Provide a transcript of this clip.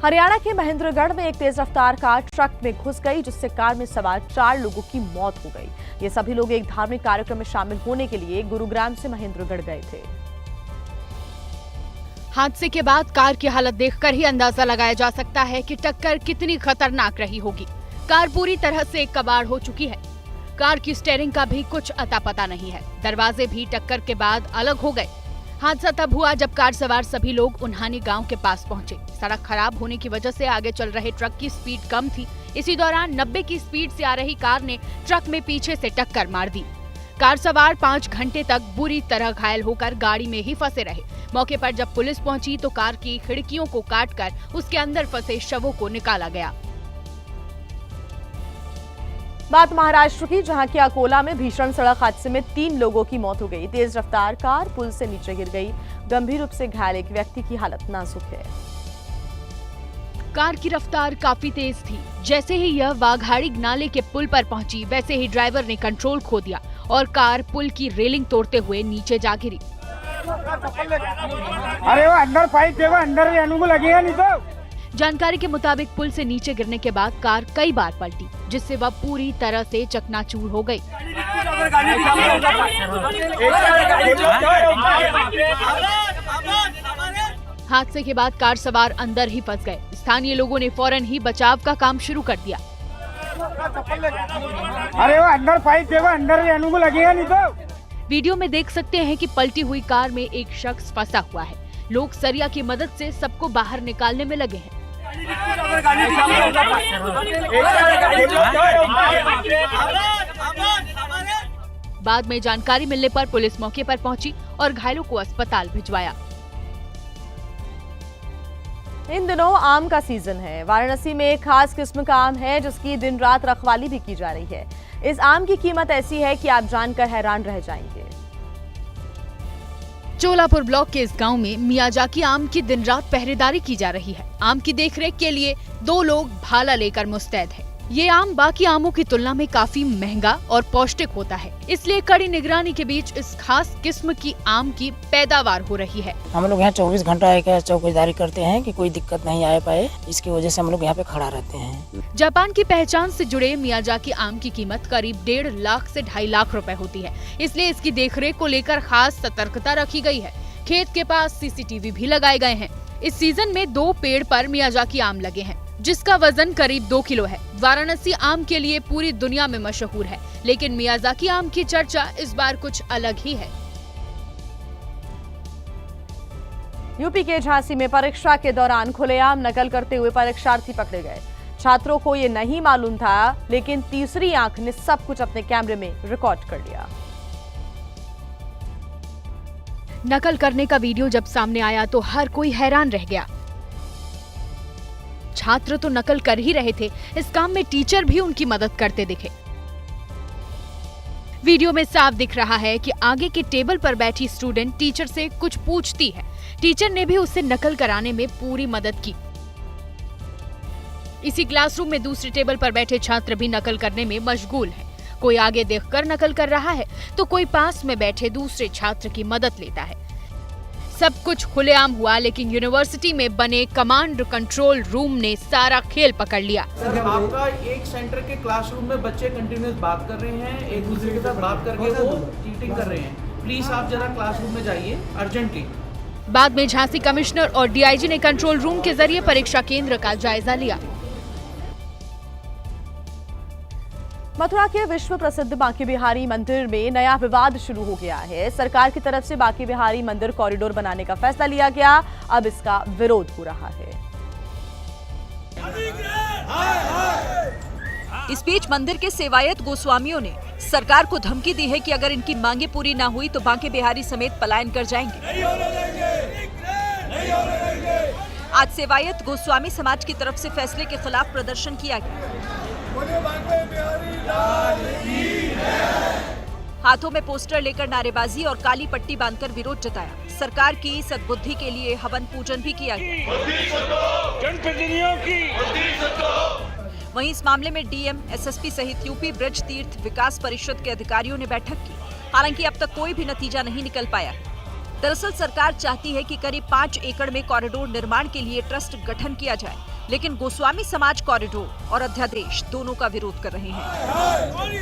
हरियाणा के महेंद्रगढ़ में एक तेज रफ्तार कार ट्रक में घुस गई, जिससे कार में सवार 4 लोगों की मौत हो गई। ये सभी लोग एक धार्मिक कार्यक्रम में शामिल होने के लिए गुरुग्राम से महेंद्रगढ़ गए थे। हादसे के बाद कार की हालत देखकर ही अंदाजा लगाया जा सकता है कि टक्कर कितनी खतरनाक रही होगी। कार पूरी तरह से कबाड़ हो चुकी है। कार की स्टीयरिंग का भी कुछ अता पता नहीं है। दरवाजे भी टक्कर के बाद अलग हो गए। हादसा तब हुआ जब कार सवार सभी लोग उन्हानी गांव के पास पहुंचे। सड़क खराब होने की वजह से आगे चल रहे ट्रक की स्पीड कम थी। इसी दौरान 90 की स्पीड से आ रही कार ने ट्रक में पीछे से टक्कर मार दी। कार सवार 5 घंटे तक बुरी तरह घायल होकर गाड़ी में ही फंसे रहे। मौके पर जब पुलिस पहुंची तो कार की खिड़कियों को काटकर उसके अंदर फंसे शवों को निकाला गया। बात महाराष्ट्र की, जहां के अकोला में भीषण सड़क हादसे में 3 लोगों की मौत हो गई। तेज रफ्तार कार पुल से नीचे गिर गई। गंभीर रूप से घायल एक व्यक्ति की हालत नाजुक है। कार की रफ्तार काफी तेज थी। जैसे ही यह वाघाड़ी नाले के पुल पर पहुंची, वैसे ही ड्राइवर ने कंट्रोल खो दिया और कार पुल की रेलिंग तोड़ते हुए नीचे जा गिरी। अरे वो अंदर पाइप देखो, अंदर जाने को लगेगा नहीं तो। जानकारी के मुताबिक पुल से नीचे गिरने के बाद कार कई बार पलटी, जिससे वह पूरी तरह से चकनाचूर हो गई। हादसे के बाद कार सवार अंदर ही फंस गए। स्थानीय लोगों ने फौरन ही बचाव का काम शुरू कर दिया। अरे वो अंदर पाइप देखो, अंदर जाने को लगेगा नहीं तो। वीडियो में देख सकते हैं कि पलटी हुई कार में एक शख्स फंसा हुआ है। लोग सरिया की मदद से सबको बाहर निकालने में लगे हैं। बाद में जानकारी मिलने पर पुलिस मौके पर पहुंची और घायलों को अस्पताल भिजवाया। इन दिनों आम का सीजन है। वाराणसी में एक खास किस्म का आम है जिसकी दिन रात रखवाली भी की जा रही है। इस आम की कीमत ऐसी है कि आप जानकर हैरान रह जाएंगे। चोलापुर ब्लॉक के इस गांव में मियाजाकी आम की दिन रात पहरेदारी की जा रही है। आम की देखरेख के लिए 2 लोग भाला लेकर मुस्तैद हैं। ये आम बाकी आमों की तुलना में काफी महंगा और पौष्टिक होता है, इसलिए कड़ी निगरानी के बीच इस खास किस्म की आम की पैदावार हो रही है। हम लोग यहाँ 24 घंटा चौकीदारी करते हैं कि कोई दिक्कत नहीं आ पाए। इसकी वजह से हम लोग यहाँ पे खड़ा रहते हैं। जापान की पहचान से जुड़े मियाजाकी आम की कीमत करीब 1.5 लाख से 2.5 लाख रुपए होती है, इसलिए इसकी देखरेख को लेकर खास सतर्कता रखी गई है। खेत के पास CCTV भी लगाए गए हैं। इस सीजन में 2 पेड़ पर मियाजाकी आम लगे हैं, जिसका वजन करीब 2 किलो है। वाराणसी आम के लिए पूरी दुनिया में मशहूर है, लेकिन मियाजाकी आम की चर्चा इस बार कुछ अलग ही है। यूपी के झांसी में परीक्षा के दौरान खुलेआम नकल करते हुए परीक्षार्थी पकड़े गए। छात्रों को ये नहीं मालूम था, लेकिन तीसरी आंख ने सब कुछ अपने कैमरे में रिकॉर्ड कर लिया। नकल करने का वीडियो जब सामने आया तो हर कोई हैरान रह गया। छात्र तो नकल कर ही रहे थे, इस काम में टीचर भी उनकी मदद करते दिखे। वीडियो में साफ दिख रहा है कि आगे के टेबल पर बैठी स्टूडेंट टीचर से कुछ पूछती है। टीचर ने भी उससे नकल कराने में पूरी मदद की। इसी क्लासरूम में दूसरे टेबल पर बैठे छात्र भी नकल करने में मशगूल है। कोई आगे देखकर नकल कर रहा है तो कोई पास में बैठे दूसरे छात्र की मदद लेता है। सब कुछ खुलेआम हुआ, लेकिन यूनिवर्सिटी में बने कमांड कंट्रोल रूम ने सारा खेल पकड़ लिया। सर, आपका एक सेंटर के क्लासरूम में बच्चे कंटिन्यूअस बात कर रहे हैं, एक दूसरे के साथ बात करके वो चीटिंग कर रहे हैं। प्लीज आप जरा क्लासरूम में जाइए अर्जेंटली। बाद में झांसी कमिश्नर और DIG ने कंट्रोल रूम के जरिए परीक्षा केंद्र का जायजा लिया। मथुरा के विश्व प्रसिद्ध बांके बिहारी मंदिर में नया विवाद शुरू हो गया है। सरकार की तरफ से बांके बिहारी मंदिर कॉरिडोर बनाने का फैसला लिया गया, अब इसका विरोध हो रहा है। इस बीच मंदिर के सेवायत गोस्वामियों ने सरकार को धमकी दी है कि अगर इनकी मांगे पूरी न हुई तो बांके बिहारी समेत पलायन कर जाएंगे। आज सेवायत गोस्वामी समाज की तरफ से फैसले के खिलाफ प्रदर्शन किया गया। हाथों में पोस्टर लेकर नारेबाजी और काली पट्टी बांधकर विरोध जताया। सरकार की सद्बुद्धि के लिए हवन पूजन भी किया गया। वहीं इस मामले में DM, SSP सहित यूपी ब्रज तीर्थ विकास परिषद के अधिकारियों ने बैठक की। हालांकि अब तक कोई भी नतीजा नहीं निकल पाया। दरअसल सरकार चाहती है कि करीब 5 एकड़ में कॉरिडोर निर्माण के लिए ट्रस्ट गठन किया जाए। लेकिन गोस्वामी समाज कॉरिडोर और अध्यादेश दोनों का विरोध कर रहे हैं।